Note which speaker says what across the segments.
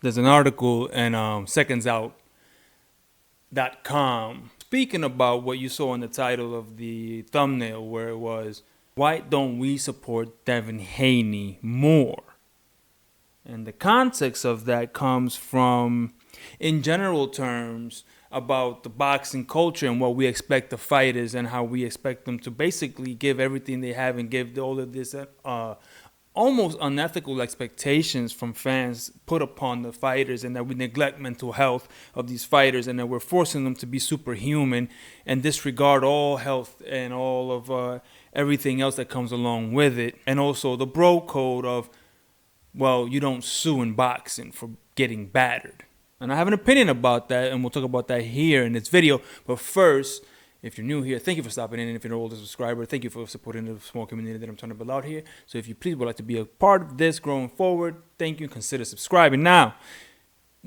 Speaker 1: There's an article in secondsout.com speaking about what you saw in the title of the thumbnail, where it was, "Why don't we support Devin Haney more?" And the context of that comes from, in general terms, about the boxing culture and what we expect the fighters and how we expect them to basically give everything they have and give all of this almost unethical expectations from fans put upon the fighters, and that we neglect mental health of these fighters, and that we're forcing them to be superhuman and disregard all health and all of everything else that comes along with it. And also the bro code of, well, you don't sue in boxing for getting battered. And I have an opinion about that, and we'll talk about that here in this video. But first, if you're new here, thank you for stopping in. And if you're an older subscriber, thank you for supporting the small community that I'm trying to build out here. So if you please would like to be a part of this growing forward, thank you. Consider subscribing. Now,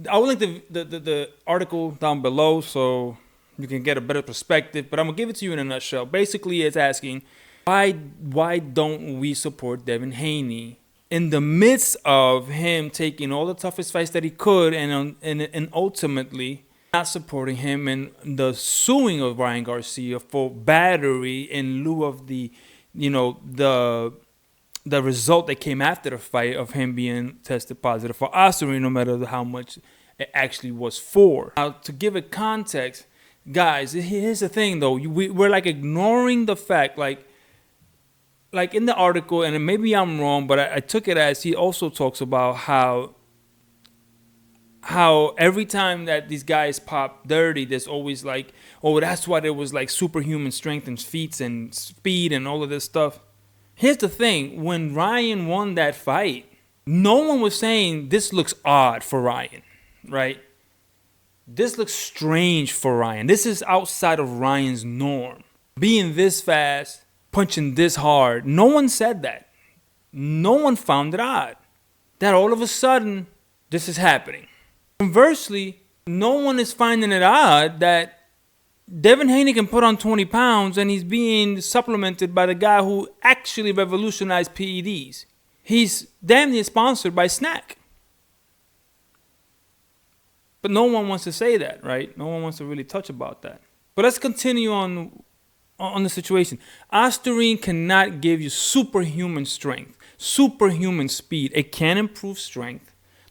Speaker 1: I will link the article down below so you can get a better perspective. But I'm going to give it to you in a nutshell. Basically, it's asking, why don't we support Devin Haney in the midst of him taking all the toughest fights that he could and ultimately not supporting him in the suing of Ryan Garcia for battery in lieu of the result that came after the fight of him being tested positive for ostarine, no matter how much it actually was for. Now, to give it context, guys, here's the thing though. We're like ignoring the fact, like in the article, and maybe I'm wrong, but I took it as he also talks about how every time that these guys pop dirty, there's always like, oh, that's why there was like superhuman strength and feats and speed and all of this stuff. Here's the thing. When Ryan won that fight, no one was saying this looks odd for Ryan, right? This looks strange for Ryan. This is outside of Ryan's norm. Being this fast, punching this hard. No one said that. No one found it odd that all of a sudden this is happening. Conversely, no one is finding it odd that Devin Haney can put on 20 pounds and he's being supplemented by the guy who actually revolutionized PEDs. He's damn near sponsored by Snack. But no one wants to say that, right? No one wants to really touch about that. But let's continue on the situation. Ostarine cannot give you superhuman strength, superhuman speed. It can improve strength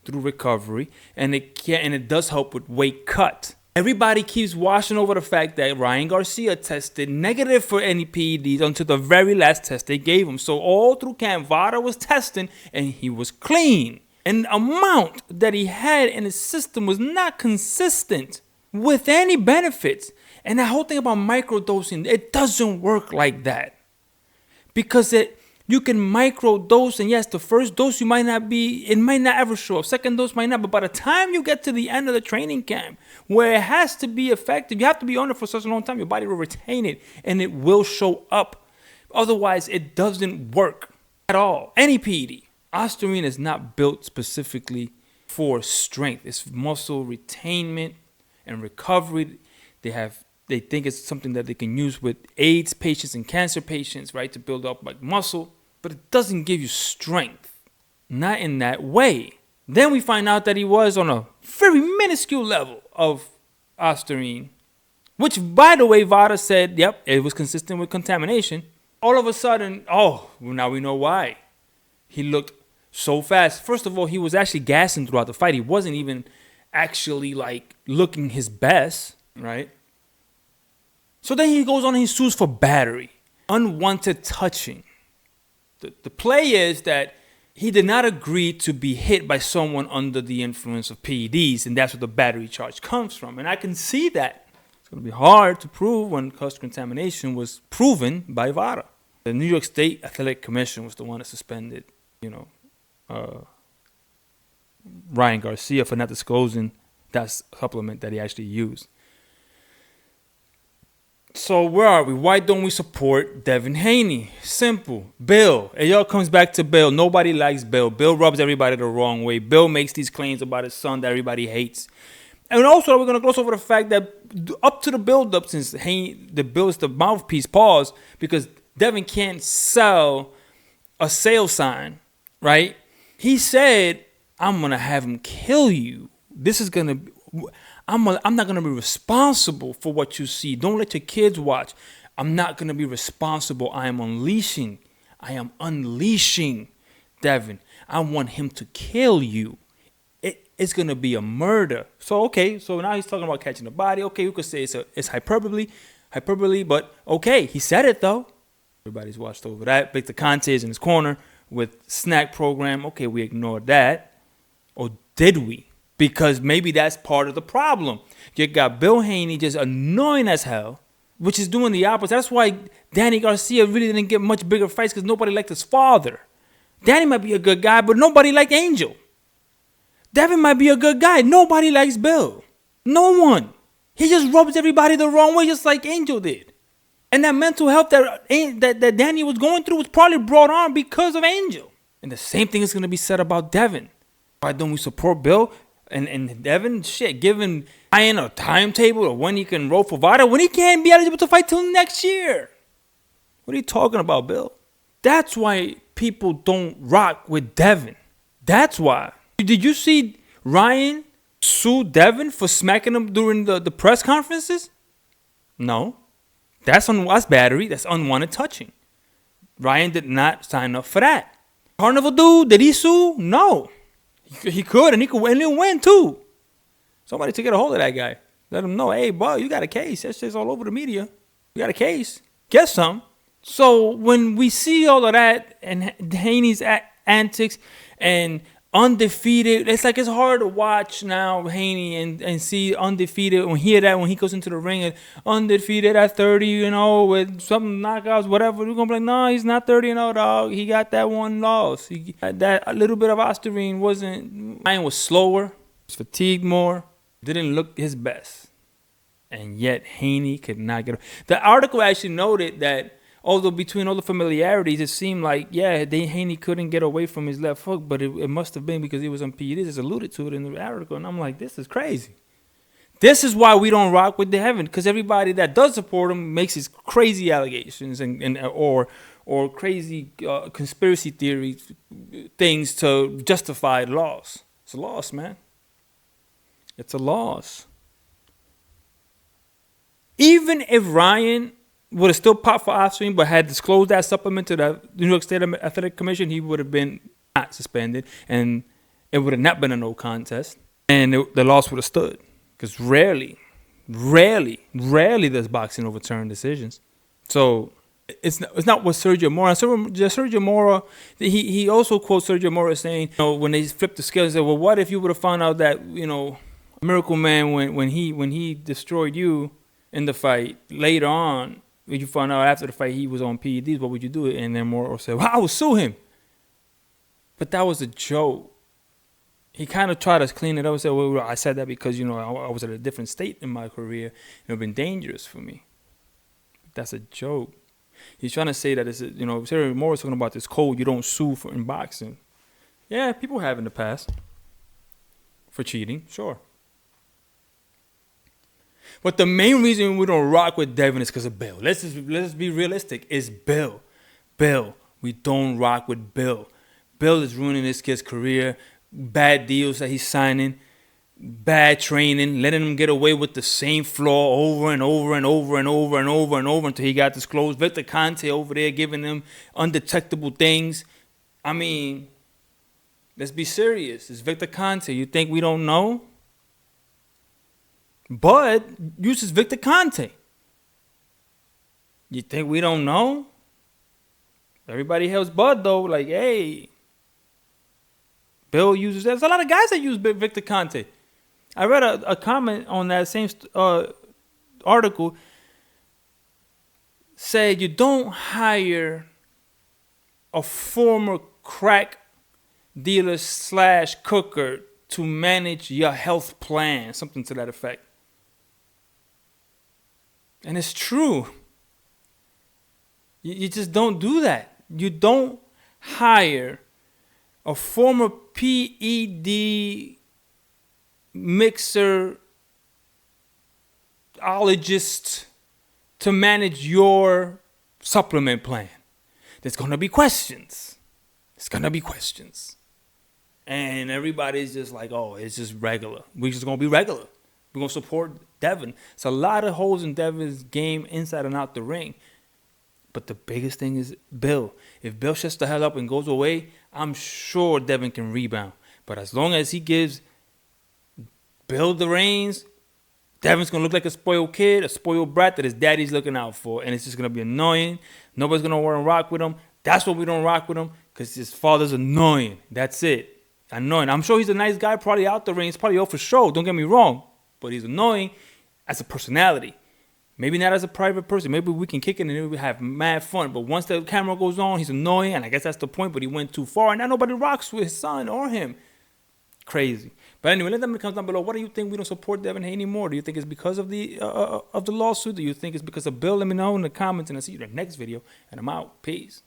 Speaker 1: through recovery, and it does help with weight cut. Everybody keeps washing over the fact that Ryan Garcia tested negative for any PEDs until the very last test they gave him. So all through camp, Vada was testing, and he was clean. And the amount that he had in his system was not consistent with any benefits. And that whole thing about microdosing, it doesn't work like that. Because you can microdose, and yes, the first dose it might not ever show up. Second dose might not, but by the time you get to the end of the training camp, where it has to be effective, you have to be on it for such a long time, your body will retain it, and it will show up. Otherwise, it doesn't work at all. Any PED. Ostarine is not built specifically for strength. It's muscle retainment and recovery. They think it's something that they can use with AIDS patients and cancer patients, right, to build up like muscle. But it doesn't give you strength. Not in that way. Then we find out that he was on a very minuscule level of ostarine, which, by the way, Vada said, yep, it was consistent with contamination. All of a sudden, oh, well, now we know why. He looked so fast. First of all, he was actually gassing throughout the fight. He wasn't even actually like looking his best, right? So then he goes on and he sues for battery, unwanted touching. The play is that he did not agree to be hit by someone under the influence of PEDs, and that's where the battery charge comes from. And I can see that. It's going to be hard to prove when cross-contamination was proven by Vada. The New York State Athletic Commission was the one that suspended, Ryan Garcia for not disclosing that supplement that he actually used. So where are we? Why don't we support Devin Haney? Simple. Bill. It all comes back to Bill. Nobody likes Bill. Bill rubs everybody the wrong way. Bill makes these claims about his son that everybody hates. And also, we're going to gloss over the fact that up to the build-up, since the Bill is the mouthpiece, pause, because Devin can't sell a sale sign, right? He said I'm gonna have him kill you. This is gonna. I'm not gonna be responsible for what you see. Don't let your kids watch. I'm not gonna be responsible. I am unleashing Devin. I want him to kill you. It's gonna be a murder. So okay, so now he's talking about catching the body. Okay, you could say it's hyperbole, but okay, he said it though. Everybody's watched over that. Victor Conte is in his corner with snack program. Okay, we ignored that. Or did we? Because maybe that's part of the problem. You got Bill Haney just annoying as hell, which is doing the opposite. That's why Danny Garcia really didn't get much bigger fights, because nobody liked his father. Danny might be a good guy, but nobody liked Angel. Devin might be a good guy. Nobody likes Bill. No one. He just rubs everybody the wrong way, just like Angel did. And that mental health that Danny was going through was probably brought on because of Angel. And the same thing is going to be said about Devin. Why don't we support Bill and Devin? Shit, giving Ryan a timetable of when he can roll for Vada when he can't be eligible to fight till next year. What are you talking about, Bill? That's why people don't rock with Devin. That's why. Did you see Ryan sue Devin for smacking him during the press conferences? No. That's battery. That's unwanted touching. Ryan did not sign up for that. Carnival dude, did he sue? No. He could, and he'll win too. Somebody to get a hold of that guy. Let him know, hey, bro, you got a case. That shit's all over the media. You got a case. Get some. So when we see all of that and Haney's antics and undefeated, it's like it's hard to watch now Haney and see undefeated and hear that when he goes into the ring and undefeated at 30, with some knockouts, whatever. We're going to be like, no, he's not 30-0, dog. He got that one loss. That a little bit of Osterine Ryan was slower, was fatigued more, didn't look his best. And yet Haney could not get. The article actually noted that although between all the familiarities, it seemed like, Haney couldn't get away from his left hook, but it must have been because he was on PEDs. It's alluded to it in the article. And I'm like, this is crazy. This is why we don't rock with Devin, because everybody that does support him makes his crazy allegations or crazy conspiracy theory things to justify loss. It's a loss, man. It's a loss. Even if Ryan would have still popped for Osterine, but had disclosed that supplement to the New York State Athletic Commission, he would have been not suspended, and it would have not been a no contest, and the loss would have stood. Because rarely does boxing overturn decisions. So it's not what Sergio Mora. Sergio Mora, he also quotes Sergio Mora saying, when they flipped the scales, they said, well, what if you would have found out that Miracle Man when he destroyed you in the fight later on? When you found out after the fight he was on PEDs, what would you do? And then Moro said, well, I would sue him. But that was a joke. He kind of tried to clean it up and said, well, I said that because, I was at a different state in my career. It would have been dangerous for me. But that's a joke. He's trying to say that it's, Sergio Moro is talking about this code you don't sue for in boxing. Yeah, people have in the past for cheating, sure. But the main reason we don't rock with Devin is because of Bill. Let's be realistic. It's Bill. We don't rock with Bill. Bill is ruining this kid's career. Bad deals that he's signing. Bad training. Letting him get away with the same flaw over and over and over and over and over and over until he got disclosed. Victor Conte over there giving him undetectable things. I mean, let's be serious. It's Victor Conte. You think we don't know? Bud uses Victor Conte. You think we don't know? Everybody hails Bud, though. Like, hey, Bill uses that. There's a lot of guys that use Victor Conte. I read a comment on that same article. Said you don't hire a former crack dealer / cooker to manage your health plan. Something to that effect. And it's true. You just don't do that. You don't hire a former PED mixerologist to manage your supplement plan. There's going to be questions. It's going to be questions. And everybody's just like, oh, it's just regular. We're just going to be regular. We're going to support Devin. It's a lot of holes in Devin's game inside and out the ring. But the biggest thing is Bill. If Bill shuts the hell up and goes away, I'm sure Devin can rebound. But as long as he gives Bill the reins, Devin's going to look like a spoiled kid, a spoiled brat that his daddy's looking out for. And it's just going to be annoying. Nobody's going to want to rock with him. That's why we don't rock with him, because his father's annoying. That's it. Annoying. I'm sure he's a nice guy, probably out the ring. He's probably out for show. Don't get me wrong. But he's annoying as a personality. Maybe not as a private person. Maybe we can kick it and maybe we have mad fun. But once the camera goes on, he's annoying. And I guess that's the point. But he went too far. And now nobody rocks with his son or him. Crazy. But anyway, let them comment down below. What do you think we don't support Devin Haney more? Do you think it's because of the lawsuit? Do you think it's because of Bill? Let me know in the comments. And I'll see you in the next video. And I'm out. Peace.